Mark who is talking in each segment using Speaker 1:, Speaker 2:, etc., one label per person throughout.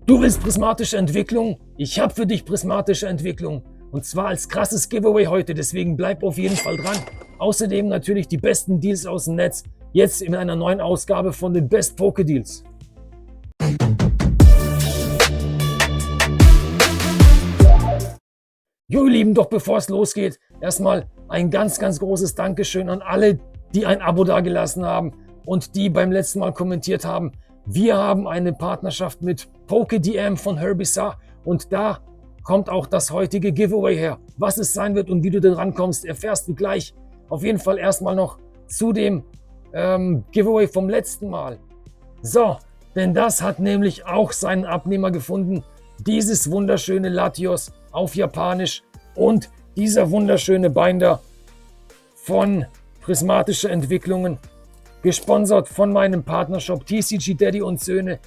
Speaker 1: Du willst prismatische Entwicklung? Ich habe für dich prismatische Entwicklung. Und zwar als krasses Giveaway heute, deswegen bleib auf jeden Fall dran. Außerdem natürlich die besten Deals aus dem Netz, jetzt in einer neuen Ausgabe von den Best Poké Deals. Jo, ihr Lieben, doch bevor es losgeht, erstmal ein ganz großes Dankeschön an alle, die ein Abo dagelassen haben und die beim letzten Mal kommentiert haben. Wir haben eine Partnerschaft mit PokéDM von Herbisar und da kommt auch das heutige Giveaway her. Was es sein wird und wie du da rankommst, erfährst du gleich. Auf jeden Fall erstmal noch zu dem Giveaway vom letzten Mal. So, denn das hat nämlich auch seinen Abnehmer gefunden. Dieses wunderschöne Latios auf Japanisch und dieser wunderschöne Binder von Prismatische Entwicklungen, gesponsert von meinem Partnershop TCG Daddy und Söhne,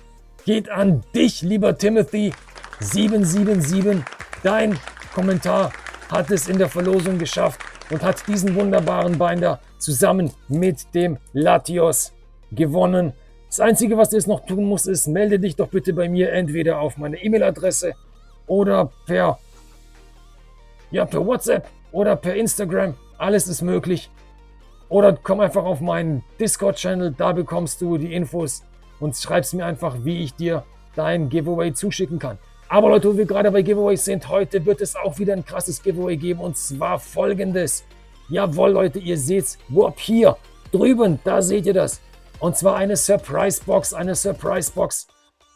Speaker 1: geht an dich, lieber Timothy 777. Dein Kommentar hat es in der Verlosung geschafft und hat diesen wunderbaren Binder zusammen mit dem Latios gewonnen. Das Einzige, was du jetzt noch tun musst, ist, melde dich doch bitte bei mir entweder auf meine E-Mail-Adresse oder per WhatsApp oder per Instagram. Alles ist möglich. Oder komm einfach auf meinen Discord-Channel, da bekommst du die Infos und schreibst mir einfach, wie ich dir dein Giveaway zuschicken kann. Aber Leute, wo wir gerade bei Giveaways sind, heute wird es auch wieder ein krasses Giveaway geben und zwar folgendes. Jawohl Leute, ihr seht's, hier drüben, da seht ihr das. Und zwar eine Surprise-Box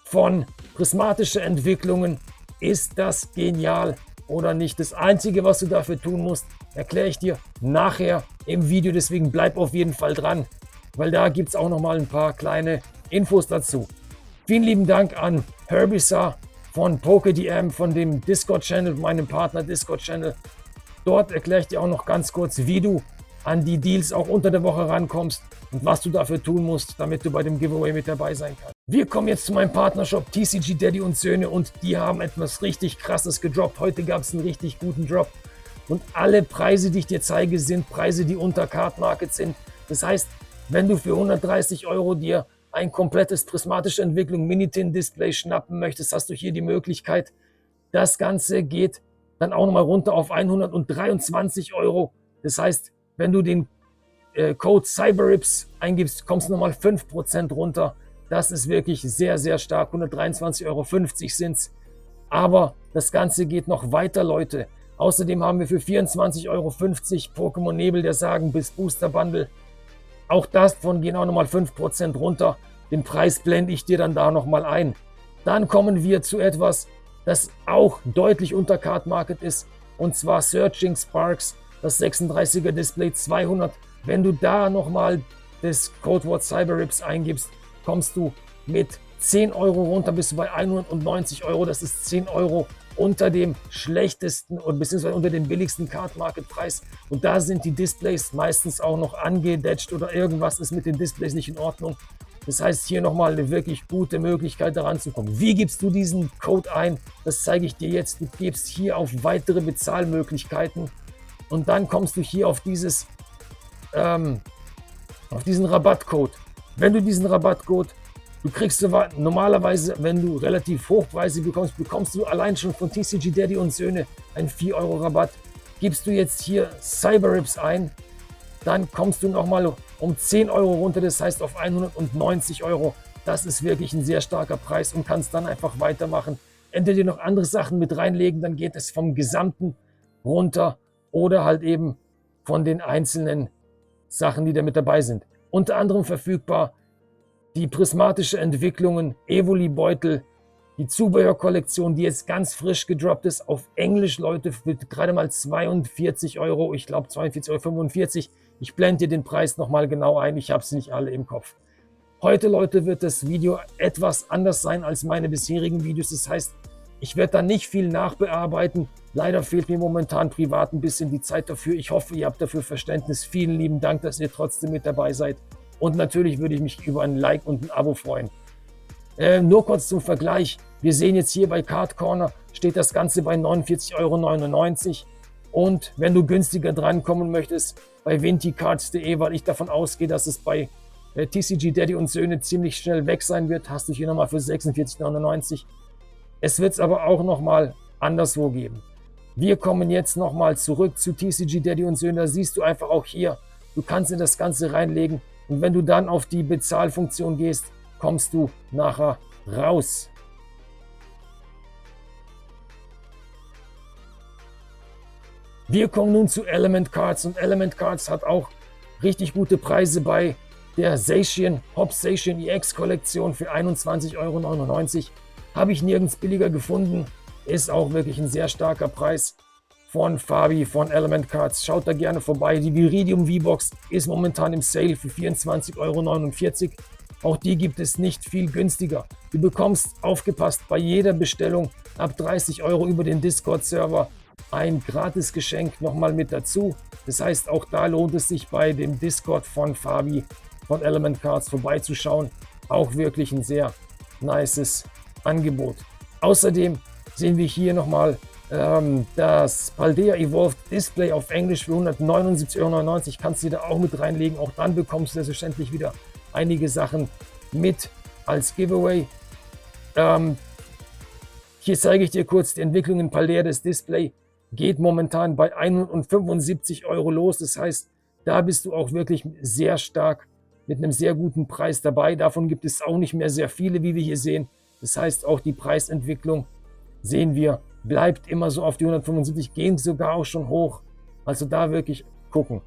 Speaker 1: von Prismatische Entwicklungen. Ist das genial oder nicht? Das Einzige, was du dafür tun musst, erkläre ich dir nachher im Video. Deswegen bleib auf jeden Fall dran, weil da gibt es auch noch mal ein paar kleine Infos dazu. Vielen lieben Dank an Herbisar von PokéDM, von dem Discord-Channel, meinem Partner Discord-Channel. Dort erkläre ich dir auch noch ganz kurz, wie du an die Deals auch unter der Woche rankommst und was du dafür tun musst, damit du bei dem Giveaway mit dabei sein kannst. Wir kommen jetzt zu meinem Partnershop TCG Daddy und Söhne und die haben etwas richtig krasses gedroppt. Heute gab es einen richtig guten Drop und alle Preise, die ich dir zeige, sind Preise, die unter Card Market sind. Das heißt, wenn du für 130 € dir ein komplettes Prismatische Entwicklung Minitin Display schnappen möchtest, hast du hier die Möglichkeit. Das Ganze geht dann auch nochmal runter auf 123 €. Das heißt, wenn du den Code CYBERRIPS eingibst, kommst du nochmal 5% runter. Das ist wirklich sehr stark. 123,50 € sind es. Aber das Ganze geht noch weiter, Leute. Außerdem haben wir für 24,50 € Pokémon Nebel der Sagen bis Booster Bundle. Auch davon gehen auch nochmal 5% runter. Den Preis blende ich dir dann da nochmal ein. Dann kommen wir zu etwas, das auch deutlich unter Card Market ist. Und zwar Searching Sparks, das 36er Display 200. Wenn du da nochmal das Codewort CYBERRIPS eingibst, kommst du mit 10 € runter, bist du bei 190 €. Das ist 10 € unter dem schlechtesten und beziehungsweise unter dem billigsten Card Market Preis. Und da sind die Displays meistens auch noch angedetscht oder irgendwas ist mit den Displays nicht in Ordnung. Das heißt, hier nochmal eine wirklich gute Möglichkeit, daran zu kommen. Wie gibst du diesen Code ein? Das zeige ich dir jetzt. Du gibst hier auf weitere Bezahlmöglichkeiten und dann kommst du hier auf diesen Rabattcode. Wenn du diesen Rabattcode, du kriegst normalerweise, wenn du relativ hochpreisig bekommst du allein schon von TCG Daddy und Söhne einen 4 € Rabatt. Gibst du jetzt hier CYBERRIPS ein, dann kommst du nochmal um 10 € runter, das heißt auf 190 €. Das ist wirklich ein sehr starker Preis und kannst dann einfach weitermachen. Entweder noch andere Sachen mit reinlegen, dann geht es vom Gesamten runter oder halt eben von den einzelnen Sachen, die da mit dabei sind. Unter anderem verfügbar die Prismatische Entwicklungen, Evoli Beutel, die Zubehörkollektion, die jetzt ganz frisch gedroppt ist, auf Englisch, Leute, für gerade mal 42 €, ich glaube 42,45 €. Ich blende dir den Preis nochmal genau ein, ich habe sie nicht alle im Kopf. Heute, Leute, wird das Video etwas anders sein als meine bisherigen Videos, das heißt, ich werde da nicht viel nachbearbeiten. Leider fehlt mir momentan privat ein bisschen die Zeit dafür. Ich hoffe, ihr habt dafür Verständnis. Vielen lieben Dank, dass ihr trotzdem mit dabei seid. Und natürlich würde ich mich über ein Like und ein Abo freuen. Nur kurz zum Vergleich. Wir sehen jetzt hier bei Card Corner, steht das Ganze bei 49,99 €. Und wenn du günstiger drankommen möchtest, bei vinticards.de, weil ich davon ausgehe, dass es bei TCG Daddy und Söhne ziemlich schnell weg sein wird, hast du hier nochmal für 46,99 €. Es wird es aber auch nochmal anderswo geben. Wir kommen jetzt nochmal zurück zu TCG Daddy und Söhne. Da siehst du einfach auch hier, du kannst in das Ganze reinlegen und wenn du dann auf die Bezahlfunktion gehst, kommst du nachher raus. Wir kommen nun zu Element Cards und Element Cards hat auch richtig gute Preise bei der Zacian, Hop Zacian EX Kollektion für 21,99 €. Habe ich nirgends billiger gefunden. Ist auch wirklich ein sehr starker Preis von Fabi, von Element Cards. Schaut da gerne vorbei. Die Viridium V-Box ist momentan im Sale für 24,49 €. Auch die gibt es nicht viel günstiger. Du bekommst, aufgepasst, bei jeder Bestellung ab 30 € über den Discord-Server ein Gratisgeschenk nochmal mit dazu. Das heißt, auch da lohnt es sich bei dem Discord von Fabi von Element Cards vorbeizuschauen. Auch wirklich ein sehr nices Angebot. Außerdem sehen wir hier nochmal das Paldea Evolved Display auf Englisch für 179,99 €. Kannst du da auch mit reinlegen. Auch dann bekommst du selbstverständlich wieder einige Sachen mit als Giveaway. Hier zeige ich dir kurz die Entwicklung in Paldea. Das Display geht momentan bei 175 € los. Das heißt, da bist du auch wirklich sehr stark mit einem sehr guten Preis dabei. Davon gibt es auch nicht mehr sehr viele, wie wir hier sehen. Das heißt, auch die Preisentwicklung sehen wir, bleibt immer so auf die 175, gehen sogar auch schon hoch. Also da wirklich gucken.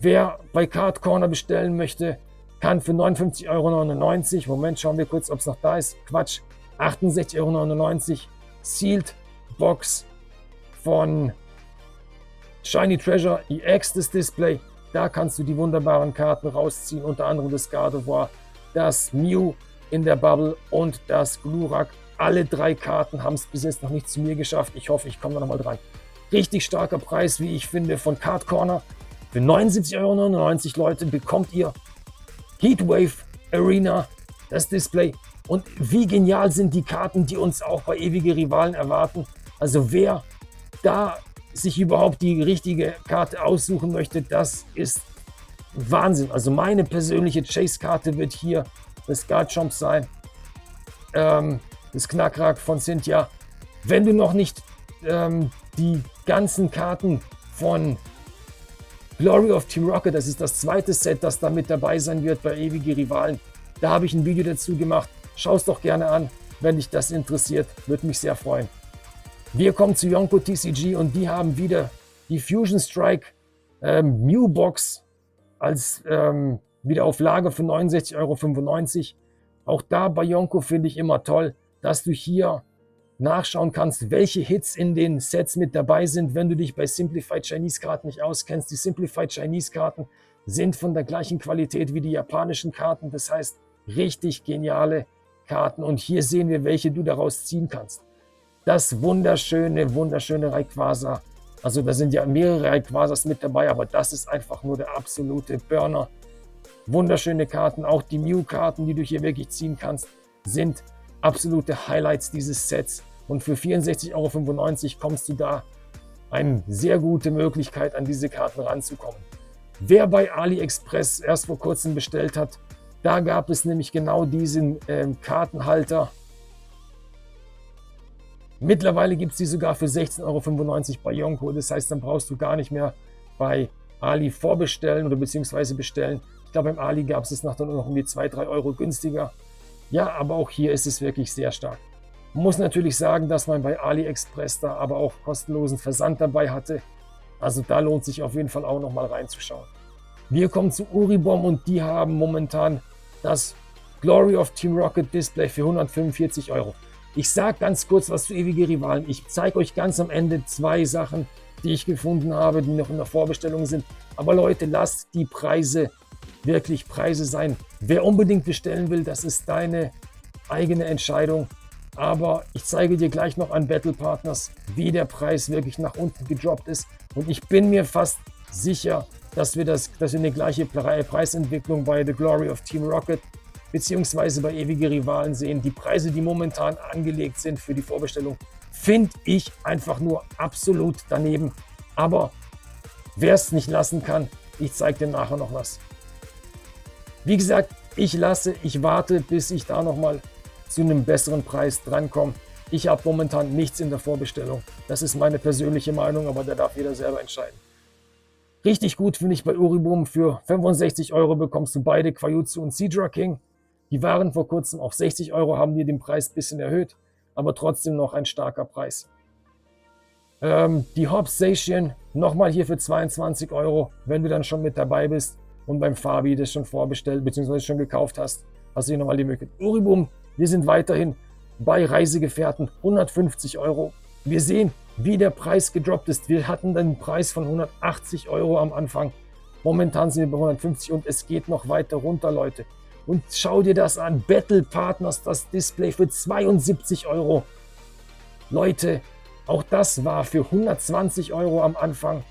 Speaker 1: Wer bei Card Corner bestellen möchte, kann für 59,99 €, Moment, schauen wir kurz, ob es noch da ist. Quatsch, 68,99 € Sealed Box von Shiny Treasure EX, das Display. Da kannst du die wunderbaren Karten rausziehen, unter anderem das Gardevoir, das Mew in der Bubble und das Glurak. Alle drei Karten haben es bis jetzt noch nicht zu mir geschafft. Ich hoffe, ich komme da nochmal dran. Richtig starker Preis, wie ich finde, von Card Corner. Für 79,99 €, Leute, bekommt ihr Heatwave Arena, das Display. Und wie genial sind die Karten, die uns auch bei ewige Rivalen erwarten. Also wer da sich überhaupt die richtige Karte aussuchen möchte, das ist Wahnsinn. Also meine persönliche Chase-Karte wird hier das Garchomp sein. Das Knackrack von Cynthia. Wenn du noch nicht die ganzen Karten von Glory of Team Rocket, das ist das zweite Set, das da mit dabei sein wird bei ewige Rivalen, da habe ich ein Video dazu gemacht. Schau es doch gerne an, wenn dich das interessiert, würde mich sehr freuen. Wir kommen zu Yonko TCG und die haben wieder die Fusion Strike Mew Box als wieder auf Lager für 69,95 €. Auch da bei Yonko finde ich immer toll, dass du hier nachschauen kannst, welche Hits in den Sets mit dabei sind, wenn du dich bei Simplified Chinese Karten nicht auskennst. Die Simplified Chinese Karten sind von der gleichen Qualität wie die japanischen Karten. Das heißt, richtig geniale Karten. Und hier sehen wir, welche du daraus ziehen kannst. Das wunderschöne Rayquaza. Also da sind ja mehrere Rayquazas mit dabei, aber das ist einfach nur der absolute Burner. Wunderschöne Karten, auch die Mew-Karten, die du hier wirklich ziehen kannst, sind absolute Highlights dieses Sets. Und für 64,95 € kommst du da eine sehr gute Möglichkeit, an diese Karten ranzukommen. Wer bei AliExpress erst vor kurzem bestellt hat, da gab es nämlich genau diesen Kartenhalter. Mittlerweile gibt es die sogar für 16,95 € bei Yonko. Das heißt, dann brauchst du gar nicht mehr bei Ali vorbestellen oder beziehungsweise bestellen. Ich glaube, beim Ali gab es nachher nur noch um die 2-3 € günstiger. Ja, aber auch hier ist es wirklich sehr stark. Man muss natürlich sagen, dass man bei AliExpress da aber auch kostenlosen Versand dabei hatte. Also da lohnt sich auf jeden Fall auch noch mal reinzuschauen. Wir kommen zu Uribom und die haben momentan das Glory of Team Rocket Display für 145 €. Ich sage ganz kurz was zu ewige Rivalen. Ich zeige euch ganz am Ende zwei Sachen, die ich gefunden habe, die noch in der Vorbestellung sind. Aber Leute, lasst die Preise wirklich Preise sein. Wer unbedingt bestellen will, das ist deine eigene Entscheidung. Aber ich zeige dir gleich noch an Battle Partners, wie der Preis wirklich nach unten gedroppt ist. Und ich bin mir fast sicher, dass wir eine gleiche Preisentwicklung bei The Glory of Team Rocket beziehungsweise bei ewige Rivalen sehen. Die Preise, die momentan angelegt sind für die Vorbestellung, finde ich einfach nur absolut daneben. Aber wer es nicht lassen kann, ich zeige dir nachher noch was. Wie gesagt, ich warte, bis ich da nochmal zu einem besseren Preis drankommen. Ich habe momentan nichts in der Vorbestellung. Das ist meine persönliche Meinung, aber da darf jeder selber entscheiden. Richtig gut finde ich bei Uribum. Für 65 Euro bekommst du beide Quajutsu und Seadra King. Die waren vor kurzem auf 60 Euro, haben die den Preis ein bisschen erhöht, aber trotzdem noch ein starker Preis. Die Hobbs Station nochmal hier für 22 Euro, wenn du dann schon mit dabei bist und beim Fabi das schon vorbestellt bzw. schon gekauft hast, hast du hier nochmal die Möglichkeit. Uribum, wir sind weiterhin bei Reisegefährten, 150 Euro. Wir sehen, wie der Preis gedroppt ist. Wir hatten den Preis von 180 Euro am Anfang. Momentan sind wir bei 150 und es geht noch weiter runter, Leute. Und schau dir das an. Battle Partners, das Display für 72 Euro. Leute, auch das war für 120 Euro am Anfang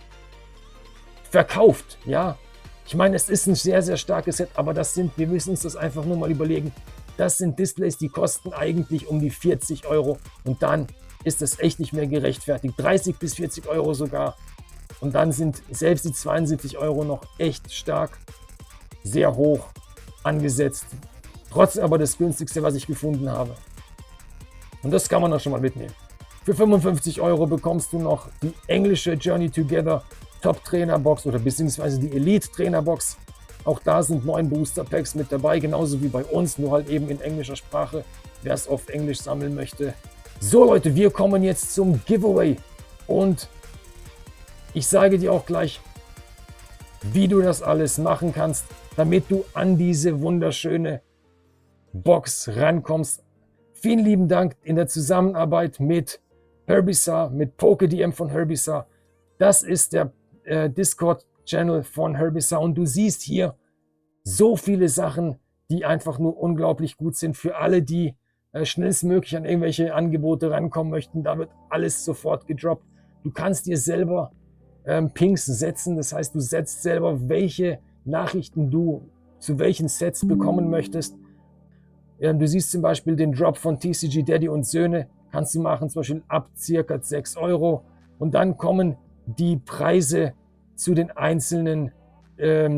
Speaker 1: verkauft. Ja, ich meine, es ist ein sehr, sehr starkes Set, aber wir müssen uns das einfach nur mal überlegen. Das sind Displays, die kosten eigentlich um die 40 Euro und dann ist das echt nicht mehr gerechtfertigt. 30 bis 40 Euro sogar. Und dann sind selbst die 72 Euro noch echt stark, sehr hoch angesetzt. Trotzdem aber das günstigste, was ich gefunden habe. Und das kann man auch schon mal mitnehmen. Für 55 Euro bekommst du noch die englische Journey Together Top Trainer Box oder beziehungsweise die Elite Trainer Box. Auch da sind 9 Booster Packs mit dabei, genauso wie bei uns, nur halt eben in englischer Sprache, wer es auf Englisch sammeln möchte. So Leute, wir kommen jetzt zum Giveaway und ich sage dir auch gleich, wie du das alles machen kannst, damit du an diese wunderschöne Box rankommst. Vielen lieben Dank in der Zusammenarbeit mit Herbisar, mit PokeDM von Herbisar. Das ist der Discord-Channel von Herbisar und du siehst hier so viele Sachen, die einfach nur unglaublich gut sind für alle, die schnellstmöglich an irgendwelche Angebote rankommen möchten. Da wird alles sofort gedroppt. Du kannst dir selber Pings setzen, das heißt, du setzt selber, welche Nachrichten du zu welchen Sets bekommen möchtest. Du siehst zum Beispiel den Drop von TCG Daddy und Söhne, kannst du machen, zum Beispiel ab circa 6 Euro. Und dann kommen die Preise zu den einzelnen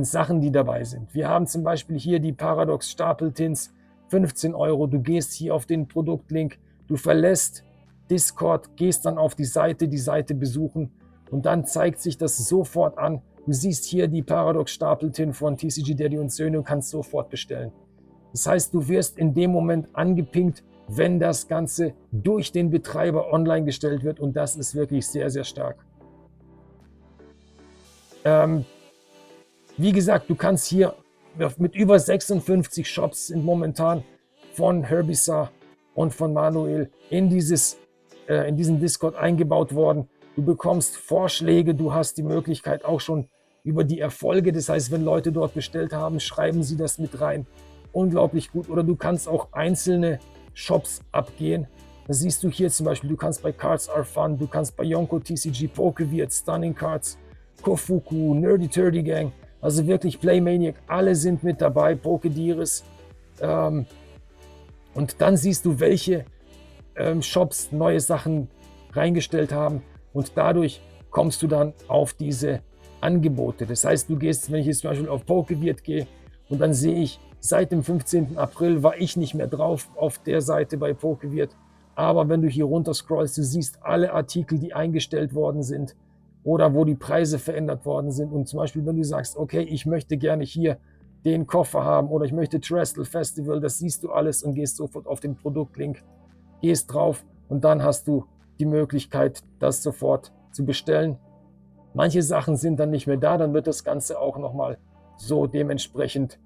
Speaker 1: Sachen, die dabei sind. Wir haben zum Beispiel hier die Paradox Stapeltins, 15 Euro. Du gehst hier auf den Produktlink, du verlässt Discord, gehst dann auf die Seite besuchen und dann zeigt sich das sofort an. Du siehst hier die Paradox Stapeltin von TCG Daddy und Söhne und kannst sofort bestellen. Das heißt, du wirst in dem Moment angepinkt, wenn das Ganze durch den Betreiber online gestellt wird und das ist wirklich sehr, sehr stark. Wie gesagt, du kannst hier mit über 56 Shops sind momentan von Herbisar und von Manuel in diesen Discord eingebaut worden. Du bekommst Vorschläge, du hast die Möglichkeit auch schon über die Erfolge, das heißt, wenn Leute dort bestellt haben, schreiben sie das mit rein. Unglaublich gut. Oder du kannst auch einzelne Shops abgehen. Da siehst du hier zum Beispiel, du kannst bei Cards Are Fun, du kannst bei Yonko TCG, Pokevirt, Stunning Cards, Kofuku, Nerdy Turdy Gang, also wirklich Playmaniac, alle sind mit dabei, Pokediris. Und dann siehst du, welche Shops neue Sachen reingestellt haben und dadurch kommst du dann auf diese Angebote. Das heißt, du gehst, wenn ich jetzt zum Beispiel auf Pokevirt gehe und dann sehe ich, seit dem 15. April war ich nicht mehr drauf auf der Seite bei Pokevirt. Aber wenn du hier runter scrollst, du siehst alle Artikel, die eingestellt worden sind oder wo die Preise verändert worden sind. Und zum Beispiel, wenn du sagst, okay, ich möchte gerne hier den Koffer haben oder ich möchte Terrestrial Festival, das siehst du alles und gehst sofort auf den Produktlink, gehst drauf und dann hast du die Möglichkeit, das sofort zu bestellen. Manche Sachen sind dann nicht mehr da, dann wird das Ganze auch nochmal so dementsprechend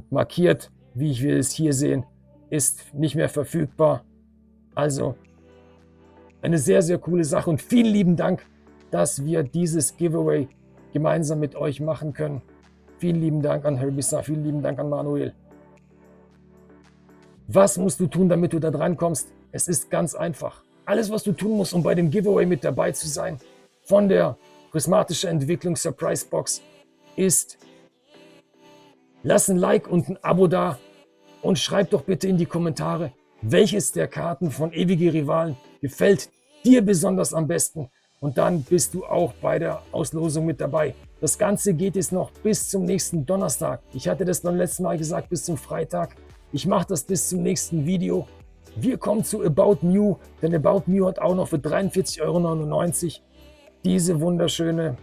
Speaker 1: markiert, wie wir es hier sehen, ist nicht mehr verfügbar. Also eine sehr, sehr coole Sache und vielen lieben Dank, dass wir dieses Giveaway gemeinsam mit euch machen können. Vielen lieben Dank an Herbisar, vielen lieben Dank an Manuel. Was musst du tun, damit du da dran kommst? Es ist ganz einfach. Alles, was du tun musst, um bei dem Giveaway mit dabei zu sein, von der prismatische Entwicklung Surprise Box, ist: Lass ein Like und ein Abo da und schreib doch bitte in die Kommentare, welches der Karten von Ewige Rivalen gefällt dir besonders am besten. Und dann bist du auch bei der Auslosung mit dabei. Das Ganze geht jetzt noch bis zum nächsten Donnerstag. Ich hatte das beim letzten Mal gesagt, bis zum Freitag. Ich mache das bis zum nächsten Video. Wir kommen zu About Mew, denn About Mew hat auch noch für 43,99 € diese wunderschöne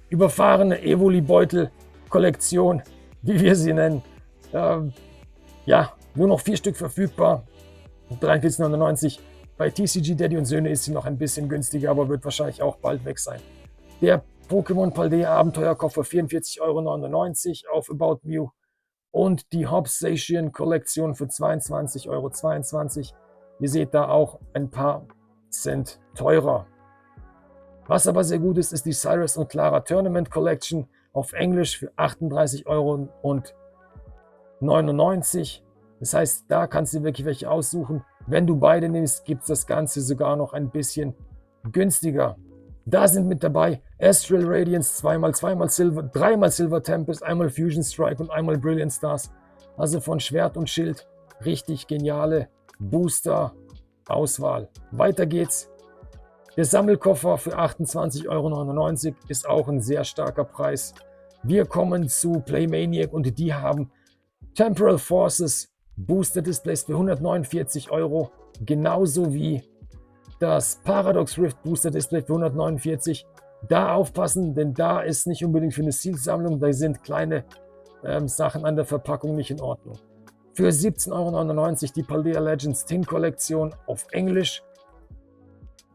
Speaker 1: überfahrene Evoli-Beutel-Kollektion, wie wir sie nennen. Ja, nur noch 4 Stück verfügbar. 43,99 €. Bei TCG Daddy und Söhne ist sie noch ein bisschen günstiger, aber wird wahrscheinlich auch bald weg sein. Der Pokémon Paldea Abenteuerkoffer 44,99 € auf About Mew und die Hobsation Kollektion für 22,22 €. Ihr seht da auch ein paar Cent teurer. Was aber sehr gut ist, ist die Cyrus und Clara Tournament Collection auf Englisch für 38,99 €. Das heißt, da kannst du wirklich welche aussuchen. Wenn du beide nimmst, gibt es das Ganze sogar noch ein bisschen günstiger. Da sind mit dabei Astral Radiance, zweimal Silver, dreimal Silver Tempest, einmal Fusion Strike und einmal Brilliant Stars. Also von Schwert und Schild richtig geniale Booster-Auswahl. Weiter geht's. Der Sammelkoffer für 28,99 € ist auch ein sehr starker Preis. Wir kommen zu Playmaniac und die haben Temporal Forces Booster Displays für 149 €, genauso wie das Paradox Rift Booster Display für 149 €. Da aufpassen, denn da ist nicht unbedingt für eine Sealsammlung, da sind kleine Sachen an der Verpackung nicht in Ordnung. Für 17,99 € die Paldea Legends Tin Kollektion auf Englisch.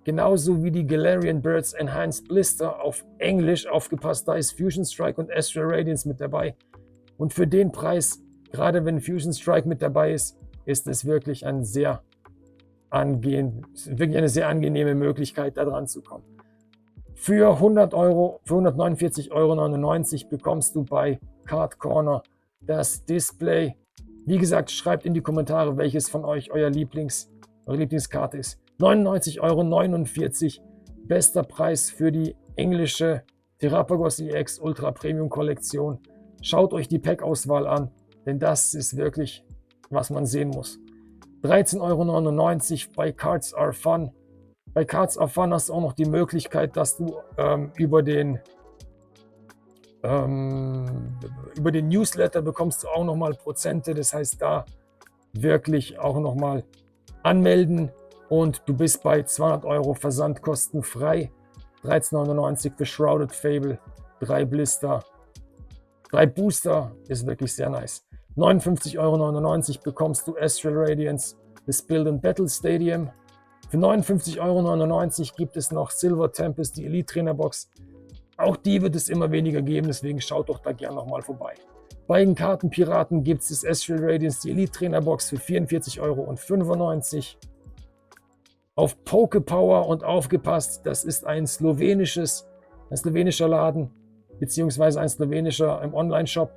Speaker 1: Genauso wie die Galarian Birds Enhanced Blister auf Englisch. Aufgepasst, da ist Fusion Strike und Astral Radiance mit dabei. Und für den Preis, gerade wenn Fusion Strike mit dabei ist, ist es wirklich eine sehr angenehme Möglichkeit, da dran zu kommen. Für 100 €, für 149,99 € bekommst du bei Card Corner das Display. Wie gesagt, schreibt in die Kommentare, welches von euch eure Lieblingskarte ist. 99,49 €, bester Preis für die englische Terrapagos EX Ultra Premium Kollektion. Schaut euch die Pack-Auswahl an, denn das ist wirklich, was man sehen muss. 13,99 € bei Cards Are Fun. Bei Cards Are Fun hast du auch noch die Möglichkeit, dass du über den Newsletter bekommst du auch nochmal Prozente. Das heißt, da wirklich auch nochmal anmelden und du bist bei 200 € versandkostenfrei. 13,99 € für Shrouded Fable, 3 Blister, 3 Booster, ist wirklich sehr nice. 59,99 € bekommst du Astral Radiance, das Build and Battle Stadium. Für 59,99 € gibt es noch Silver Tempest, die Elite Trainer Box. Auch die wird es immer weniger geben, deswegen schaut doch da gerne nochmal vorbei. Bei den Kartenpiraten gibt es das Astral Radiance, die Elite Trainer Box für 44,95 €. Auf Pokepower und aufgepasst, das ist ein slowenischer Laden, beziehungsweise ein slowenischer im Online-Shop.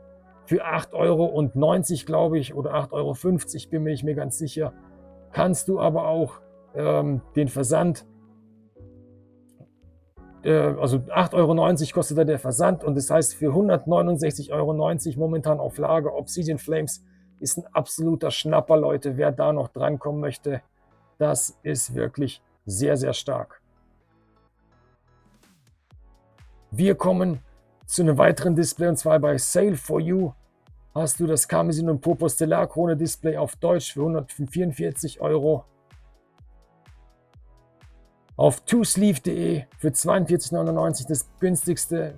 Speaker 1: Für 8,90 € glaube ich, oder 8,50 € bin ich mir ganz sicher, kannst du aber auch den Versand, also 8,90 € kostet da der Versand und das heißt für 169,90 € momentan auf Lager. Obsidian Flames ist ein absoluter Schnapper, Leute, wer da noch drankommen möchte, das ist wirklich sehr, sehr stark. Wir kommen zu einem weiteren Display und zwar bei Sale for You hast du das Karmesin und Purpur Stellar Krone Display auf Deutsch für 144 €. Auf twosleeve.de für 42,99 € das günstigste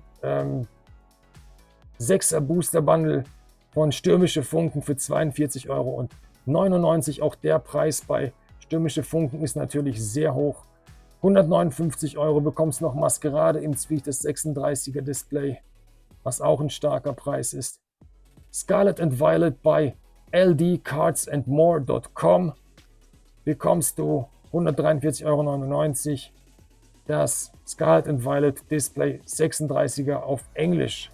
Speaker 1: 6er Booster Bundle von Stürmische Funken für 42,99 €. Auch der Preis bei Stürmische Funken ist natürlich sehr hoch. 159 € bekommst noch Maskerade im Zwiech, das 36er Display, was auch ein starker Preis ist. Scarlet and Violet bei ldcardsandmore.com bekommst du 143,99 € das Scarlet and Violet Display 36er auf Englisch.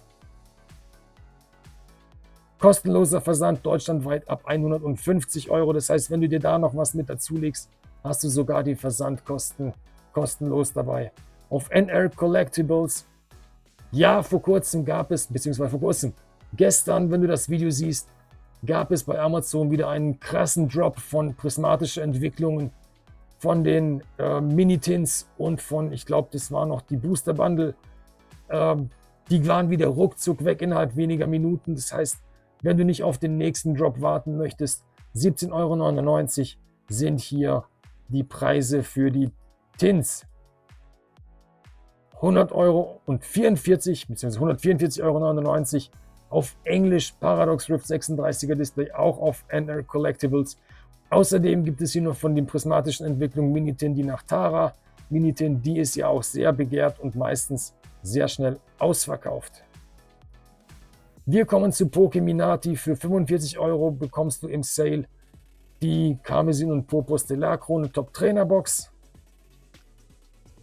Speaker 1: Kostenloser Versand deutschlandweit ab 150 €. Das heißt, wenn du dir da noch was mit dazulegst, hast du sogar die Versandkosten kostenlos dabei. Auf NR Collectibles, ja, vor kurzem gab es, beziehungsweise vor kurzem, gestern, wenn du das Video siehst, gab es bei Amazon wieder einen krassen Drop von prismatischen Entwicklungen, von den Mini-Tins und von, ich glaube, das war noch die Booster Bundle. Die waren wieder ruckzuck weg innerhalb weniger Minuten. Das heißt, Wenn du nicht auf den nächsten Drop warten möchtest, 17,99 € sind hier die Preise für die Tins. 100 € und 44 bzw. 144,99 € auf Englisch, Paradox Rift 36er Display, auch auf NR Collectibles. Außerdem gibt es hier noch von den prismatischen Entwicklungen Minitin die Nachtara. Minitin, die ist ja auch sehr begehrt und meistens sehr schnell ausverkauft. Wir kommen zu Pokeminati. Für 45 € bekommst du im Sale die Karmesin und Purpur Stellar Krone Top Trainer Box.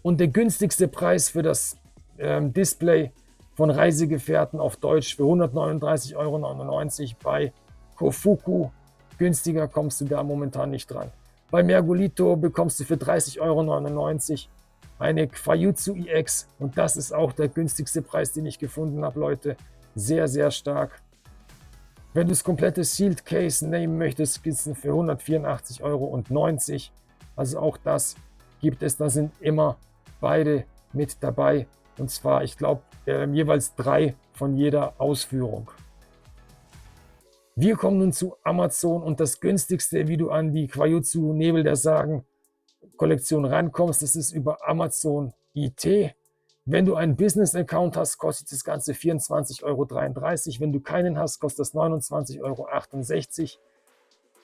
Speaker 1: Und der günstigste Preis für das Display von Reisegefährten auf Deutsch für 139,99 € bei Kofuku. Günstiger kommst du da momentan nicht dran. Bei Mergolito bekommst du für 30,99 € eine Kwajutsu EX. Und das ist auch der günstigste Preis, den ich gefunden habe, Leute. Sehr, sehr stark. Wenn du das komplette Sealed Case nehmen möchtest, gibt es für 184,90 €. Also auch das gibt es. Da sind immer beide mit dabei. Und zwar, ich glaube, jeweils 3 von jeder Ausführung. Wir kommen nun zu Amazon und das günstigste, wie du an die Kwajutsu Nebel der Sagen Kollektion rankommst, das ist über Amazon IT. Wenn du einen Business-Account hast, kostet das Ganze 24,33 €. Wenn du keinen hast, kostet das 29,68 €.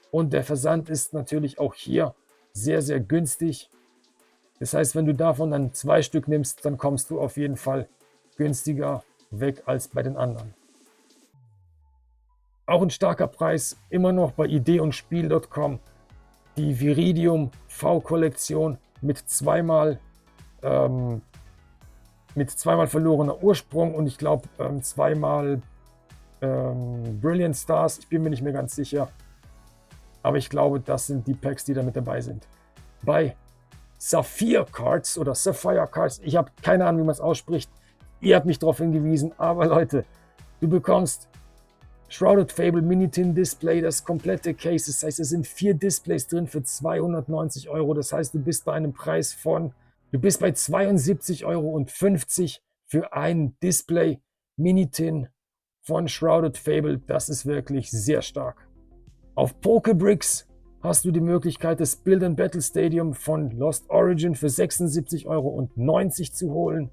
Speaker 1: Und der Versand ist natürlich auch hier sehr, sehr günstig. Das heißt, wenn du davon dann 2 Stück nimmst, dann kommst du auf jeden Fall günstiger weg als bei den anderen. Auch ein starker Preis, immer noch bei idee und Spiel.com. Die Viridium V-Kollektion mit zweimal verlorener Ursprung und ich glaube zweimal Brilliant Stars. Ich bin mir nicht mehr ganz sicher. Aber ich glaube, das sind die Packs, die da mit dabei sind. Bei Sapphire Cards oder Sapphire Cards, ich habe keine Ahnung, wie man es ausspricht. Ihr habt mich darauf hingewiesen. Aber Leute, du bekommst Shrouded Fable Minitin Display, das komplette Case. Das heißt, es sind 4 Displays drin für 290 €. Das heißt, du bist bei einem Preis von, du bist bei 72,50 € für ein Display Minitin von Shrouded Fable. Das ist wirklich sehr stark. Auf Pokebricks hast du die Möglichkeit, das Build and Battle Stadium von Lost Origin für 76,90 € zu holen.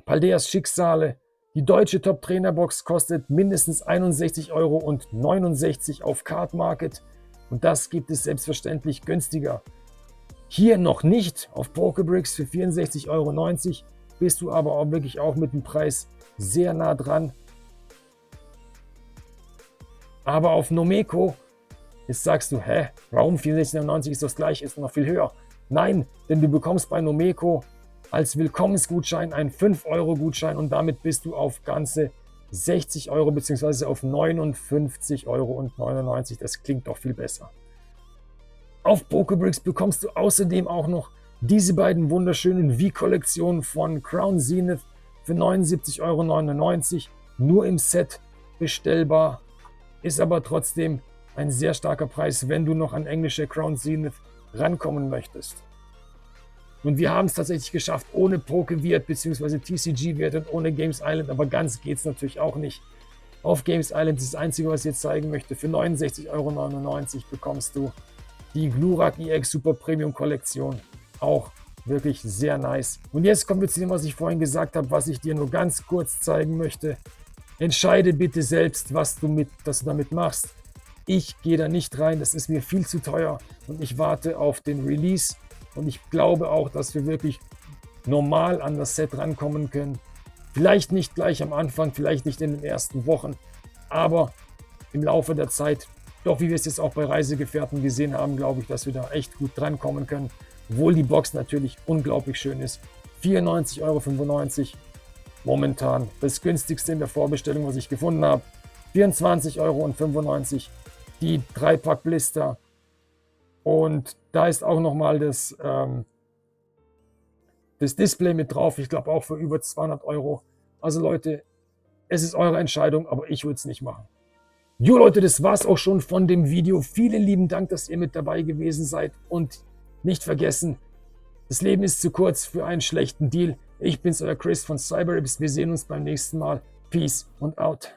Speaker 1: Paldeas Schicksale. Die deutsche Top-Trainer-Box kostet mindestens 61,69 € auf Card Market und das gibt es selbstverständlich günstiger. Hier noch nicht auf Pokebricks für 64,90 €, bist du aber auch wirklich auch mit dem Preis sehr nah dran. Aber auf Nomeko, jetzt sagst du, warum 64,90 € ist das gleiche, ist noch viel höher. Nein, denn du bekommst bei Nomeko als Willkommensgutschein einen 5-€ und damit bist du auf ganze 60 € bzw. auf 59,99 €. Das klingt doch viel besser. Auf Pokebricks bekommst du außerdem auch noch diese beiden wunderschönen V-Kollektionen von Crown Zenith für 79,99 €. Nur im Set bestellbar, ist aber trotzdem ein sehr starker Preis, wenn du noch an englische Crown Zenith rankommen möchtest. Und wir haben es tatsächlich geschafft, ohne Pokevirt bzw. TCG-Wert und ohne Games Island, aber ganz geht es natürlich auch nicht. Auf Games Island ist das Einzige, was ich jetzt zeigen möchte. Für 69,99 € bekommst du die Glurak EX Super Premium Kollektion. Auch wirklich sehr nice. Und jetzt kommen wir zu dem, was ich vorhin gesagt habe, was ich dir nur ganz kurz zeigen möchte. Entscheide bitte selbst, was du damit machst. Ich gehe da nicht rein, das ist mir viel zu teuer und ich warte auf den Release. Und ich glaube auch, dass wir wirklich normal an das Set rankommen können. Vielleicht nicht gleich am Anfang, vielleicht nicht in den ersten Wochen, aber im Laufe der Zeit, doch wie wir es jetzt auch bei Reisegefährten gesehen haben, glaube ich, dass wir da echt gut drankommen können. Obwohl die Box natürlich unglaublich schön ist. 94,95 € momentan. Das günstigste in der Vorbestellung, was ich gefunden habe. 24,95 € die 3-Pack Blister. Und da ist auch nochmal das Display mit drauf. Ich glaube auch für über 200 €. Also Leute, es ist eure Entscheidung, aber ich würde es nicht machen. Jo Leute, das war's auch schon von dem Video. Vielen lieben Dank, dass ihr mit dabei gewesen seid. Und nicht vergessen, das Leben ist zu kurz für einen schlechten Deal. Ich bin's, euer Chris von CyberRips. Wir sehen uns beim nächsten Mal. Peace und out.